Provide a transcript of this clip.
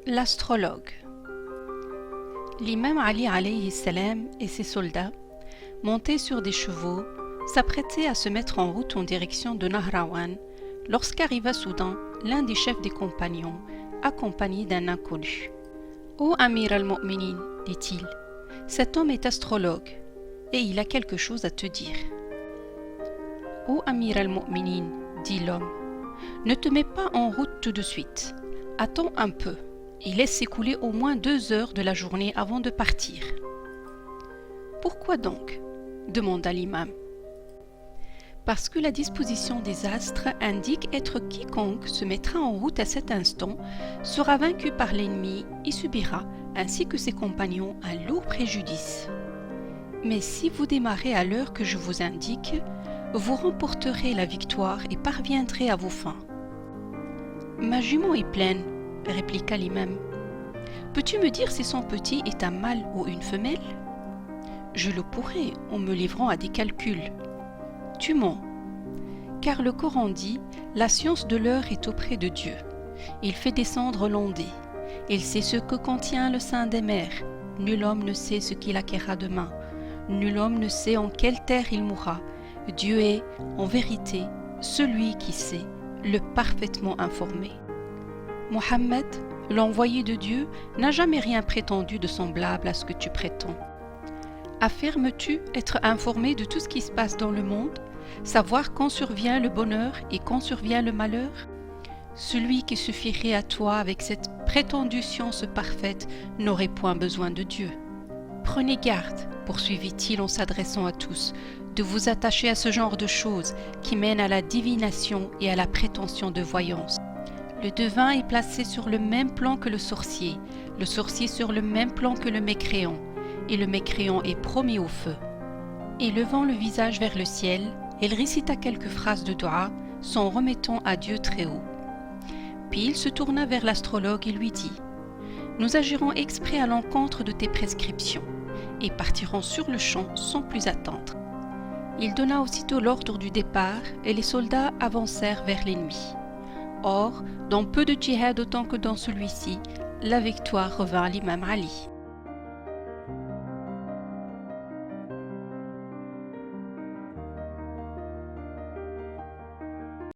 L'astrologue. L'imam Ali alayhi salam et ses soldats, montés sur des chevaux, s'apprêtaient à se mettre en route en direction de Nahrawan lorsqu'arriva soudain l'un des chefs des compagnons, accompagné d'un inconnu. « Ô Amir al-Mu'minin, dit-il, cet homme est astrologue et il a quelque chose à te dire. »« Ô Amir al-Mu'minin, dit l'homme, ne te mets pas en route tout de suite, attends un peu. Et laisse s'écouler au moins 2 heures de la journée avant de partir. »« Pourquoi donc ?» demanda l'imam. « Parce que la disposition des astres indique être quiconque se mettra en route à cet instant sera vaincu par l'ennemi et subira, ainsi que ses compagnons, un lourd préjudice. Mais si vous démarrez à l'heure que je vous indique, vous remporterez la victoire et parviendrez à vos fins. »« Ma jument est pleine, répliqua l'imam. Peux-tu me dire si son petit est un mâle ou une femelle? Je le pourrai en me livrant à des calculs. Tu mens, car le Coran dit: la science de l'heure est auprès de Dieu. Il fait descendre l'ondée. Il sait ce que contient le sein des mers. Nul homme ne sait ce qu'il acquérera demain. Nul homme ne sait en quelle terre il mourra. Dieu est, en vérité, celui qui sait, le parfaitement informé. Mohammed, l'envoyé de Dieu, n'a jamais rien prétendu de semblable à ce que tu prétends. Affirmes-tu être informé de tout ce qui se passe dans le monde, savoir quand survient le bonheur et quand survient le malheur? Celui qui suffirait à toi avec cette prétendue science parfaite n'aurait point besoin de Dieu. Prenez garde, poursuivit-il en s'adressant à tous, de vous attacher à ce genre de choses qui mènent à la divination et à la prétention de voyance. Le devin est placé sur le même plan que le sorcier sur le même plan que le mécréant, et le mécréant est promis au feu. » Et levant le visage vers le ciel, il récita quelques phrases de dua, s'en remettant à Dieu très haut. Puis il se tourna vers l'astrologue et lui dit: « Nous agirons exprès à l'encontre de tes prescriptions, et partirons sur le champ sans plus attendre. » Il donna aussitôt l'ordre du départ, et les soldats avancèrent vers l'ennemi. Or, dans peu de djihad autant que dans celui-ci, la victoire revint à l'imam Ali.